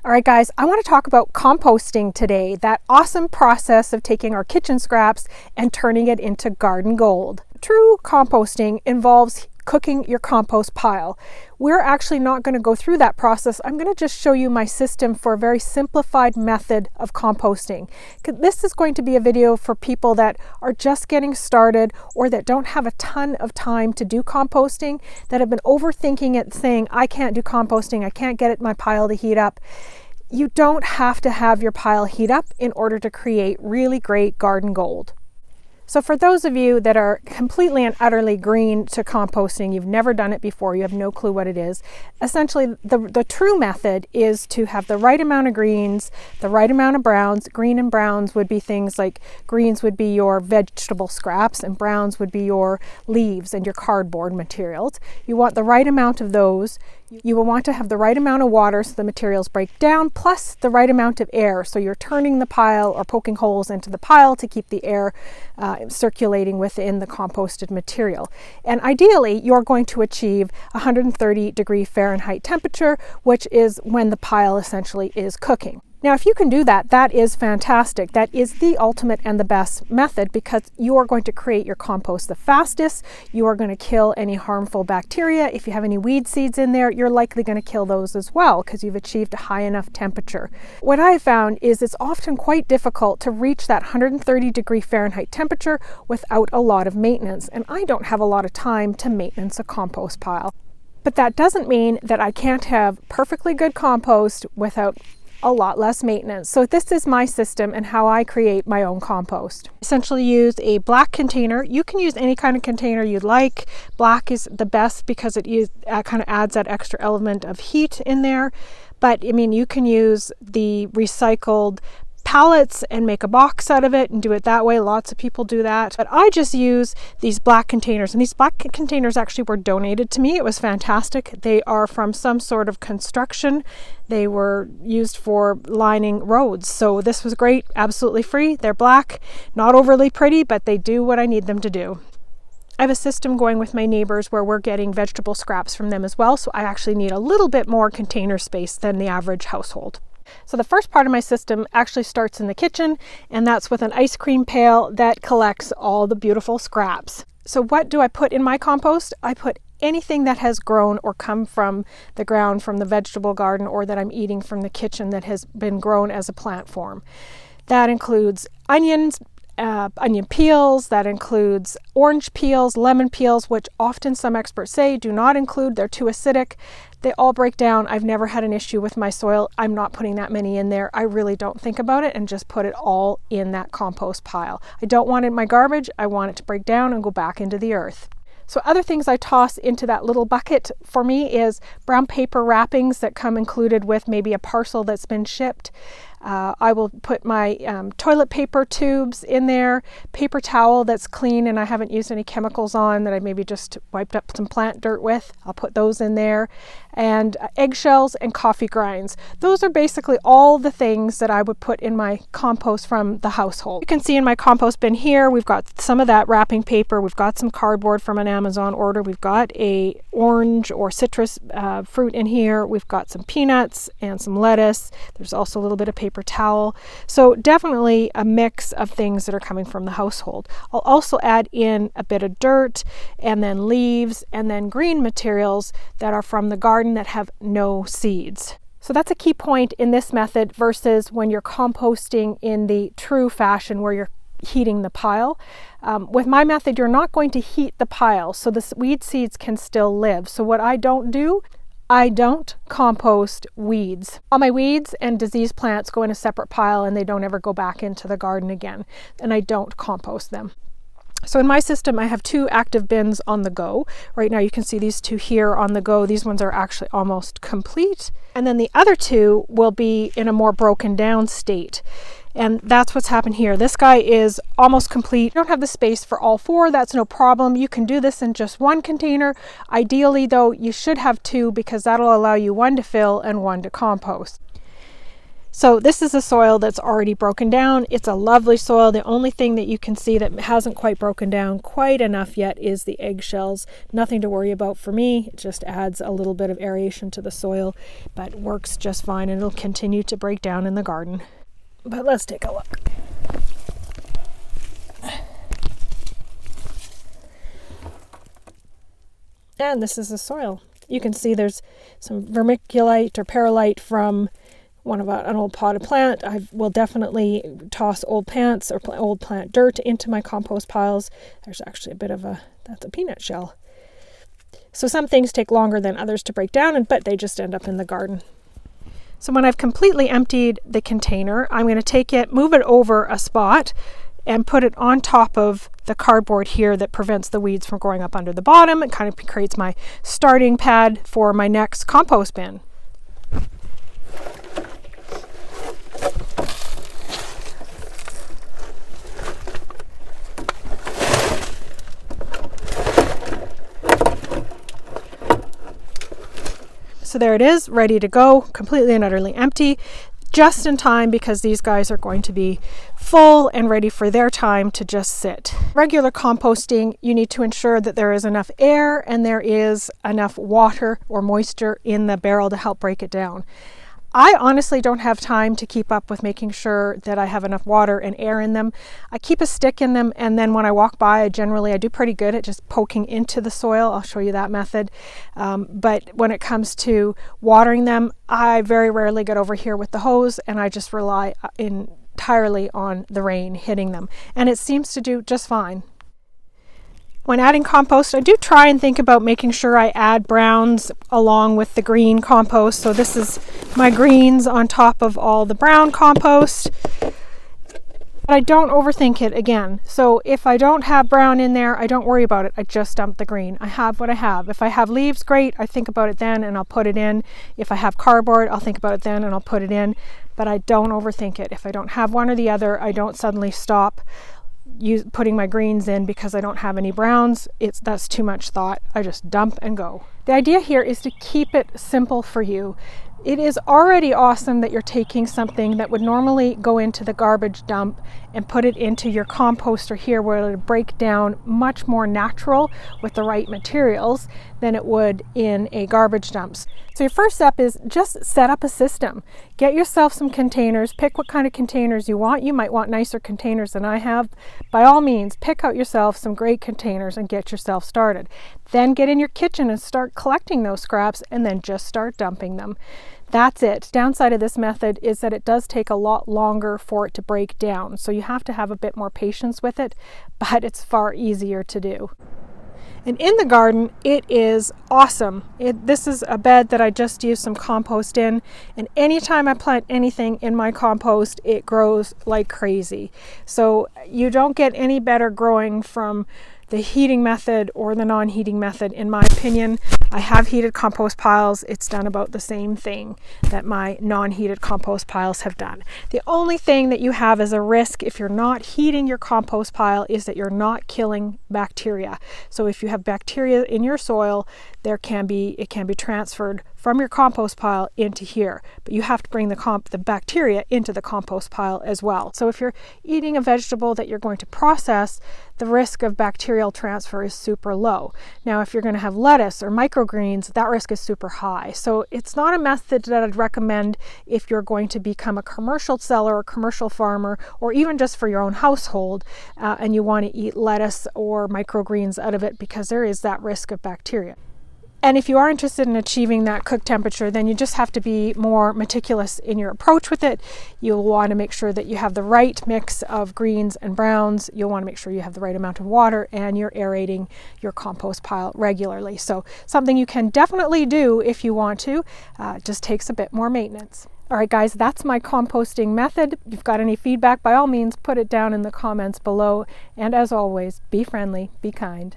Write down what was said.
All right, guys, I want to talk about composting today, that awesome process of taking our kitchen scraps and turning it into garden gold. True composting involves cooking your compost pile. We're actually not going to go through that process. I'm going to just show you my system for a very simplified method of composting. This is going to be a video for people that are just getting started or that don't have a ton of time to do composting, that have been overthinking it, saying, I can't do composting, I can't get my pile to heat up. You don't have to have your pile heat up in order to create really great garden gold. So for those of you that are completely and utterly green to composting, you've never done it before, you have no clue what it is, essentially the true method is to have the right amount of greens, the right amount of browns. Green and browns would be things like, greens would be your vegetable scraps and browns would be your leaves and your cardboard materials. You want the right amount of those. You will want to have the right amount of water so the materials break down, plus the right amount of air. So you're turning the pile or poking holes into the pile to keep the air circulating within the composted material. And ideally, you're going to achieve 130 Fahrenheit temperature, which is when the pile essentially is cooking. Now, if you can do that, that is fantastic. That is the ultimate and the best method because you are going to create your compost the fastest. You are going to kill any harmful bacteria. If you have any weed seeds in there, you're likely going to kill those as well because you've achieved a high enough temperature. What I found is it's often quite difficult to reach that 130 Fahrenheit temperature without a lot of maintenance. And I don't have a lot of time to maintenance a compost pile. But that doesn't mean that I can't have perfectly good compost without a lot less maintenance. So this is my system and how I create my own compost. Essentially use a black container. You can use any kind of container you'd like. Black is the best because it kind of adds that extra element of heat in there. But I mean, you can use the recycled pallets and make a box out of it and do it that way. Lots of people do that. But I just use these black containers, and these black containers actually were donated to me. It was fantastic. They are from some sort of construction. They were used for lining roads. So this was great, absolutely free. They're black, not overly pretty, but they do what I need them to do. I have a system going with my neighbors where we're getting vegetable scraps from them as well. So I actually need a little bit more container space than the average household. So the first part of my system actually starts in the kitchen, and that's with an ice cream pail that collects all the beautiful scraps. So what do I put in my compost? I put anything that has grown or come from the ground, from the vegetable garden, or that I'm eating from the kitchen that has been grown as a plant form. That includes onions, onion peels, that includes orange peels, lemon peels, which often some experts say do not include, they're too acidic. They all break down. I've never had an issue with my soil. I'm not putting that many in there. I really don't think about it and just put it all in that compost pile. I don't want it in my garbage. I want it to break down and go back into the earth. So other things I toss into that little bucket for me is brown paper wrappings that come included with maybe a parcel that's been shipped. I will put my toilet paper tubes in there, paper towel that's clean and I haven't used any chemicals on, that I maybe just wiped up some plant dirt with. I'll put those in there. And eggshells and coffee grinds. Those are basically all the things that I would put in my compost from the household. You can see in my compost bin here, we've got some of that wrapping paper. We've got some cardboard from an Amazon order. We've got a orange or citrus fruit in here. We've got some peanuts and some lettuce. There's also a little bit of paper towel. So definitely a mix of things that are coming from the household. I'll also add in a bit of dirt and then leaves and then green materials that are from the garden that have no seeds. So that's a key point in this method versus when you're composting in the true fashion where you're heating the pile. With my method, you're not going to heat the pile, so the weed seeds can still live. So what I don't do, I don't compost weeds. All my weeds and diseased plants go in a separate pile and they don't ever go back into the garden again. And I don't compost them. So in my system, I have two active bins on the go. Right now you can see these two here on the go. These ones are actually almost complete. And then the other two will be in a more broken down state. And that's what's happened here. This guy is almost complete. You don't have the space for all four. That's no problem. You can do this in just one container. Ideally though, you should have two because that'll allow you one to fill and one to compost. So this is a soil that's already broken down. It's a lovely soil. The only thing that you can see that hasn't quite broken down quite enough yet is the eggshells. Nothing to worry about for me. It just adds a little bit of aeration to the soil, but works just fine, and it'll continue to break down in the garden. But let's take a look. And this is the soil. You can see there's some vermiculite or perlite from an old potted plant. I will definitely toss old plants or old plant dirt into my compost piles. There's actually a bit of that's a peanut shell. So some things take longer than others to break down, but they just end up in the garden. So when I've completely emptied the container, I'm going to take it, move it over a spot, and put it on top of the cardboard here that prevents the weeds from growing up under the bottom. It kind of creates my starting pad for my next compost bin. So there it is, ready to go, completely and utterly empty, just in time because these guys are going to be full and ready for their time to just sit. Regular composting, you need to ensure that there is enough air and there is enough water or moisture in the barrel to help break it down. I honestly don't have time to keep up with making sure that I have enough water and air in them. I keep a stick in them, and then when I walk by, I do pretty good at just poking into the soil. I'll show you that method. But when it comes to watering them, I very rarely get over here with the hose, and I just rely entirely on the rain hitting them. And it seems to do just fine. When adding compost, I do try and think about making sure I add browns along with the green compost. So this is my greens on top of all the brown compost. But I don't overthink it again. So if I don't have brown in there, I don't worry about it. I just dump the green. I have what I have. If I have leaves, great. I think about it then and I'll put it in. If I have cardboard, I'll think about it then and I'll put it in. But I don't overthink it. If I don't have one or the other, I don't suddenly stop putting my greens in because I don't have any browns. That's too much thought. I just dump and go. The idea here is to keep it simple for you. It is already awesome that you're taking something that would normally go into the garbage dump and put it into your composter here, where it'll break down much more natural with the right materials than it would in a garbage dump. So your first step is just set up a system. Get yourself some containers. Pick what kind of containers you want. You might want nicer containers than I have. By all means, pick out yourself some great containers and get yourself started. Then get in your kitchen and start collecting those scraps, and then just start dumping them. That's it. Downside of this method is that it does take a lot longer for it to break down. So you have to have a bit more patience with it, but it's far easier to do. And in the garden, it is awesome. This is a bed that I just used some compost in, and anytime I plant anything in my compost, it grows like crazy. So you don't get any better growing from the heating method or the non-heating method, in my opinion. I have heated compost piles. It's done about the same thing that my non-heated compost piles have done. The only thing that you have as a risk if you're not heating your compost pile is that you're not killing bacteria. So if you have bacteria in your soil, it can be transferred from your compost pile into here, but you have to bring the bacteria into the compost pile as well. So if you're eating a vegetable that you're going to process, the risk of bacterial transfer is super low. Now, if you're going to have lettuce or microgreens, that risk is super high. So it's not a method that I'd recommend if you're going to become a commercial seller or commercial farmer, or even just for your own household, and you want to eat lettuce or microgreens out of it, because there is that risk of bacteria. And if you are interested in achieving that cook temperature, then you just have to be more meticulous in your approach with it. You'll want to make sure that you have the right mix of greens and browns. You'll want to make sure you have the right amount of water, and you're aerating your compost pile regularly. So something you can definitely do if you want to, just takes a bit more maintenance. All right, guys, that's my composting method. If you've got any feedback, by all means, put it down in the comments below. And as always, be friendly, be kind.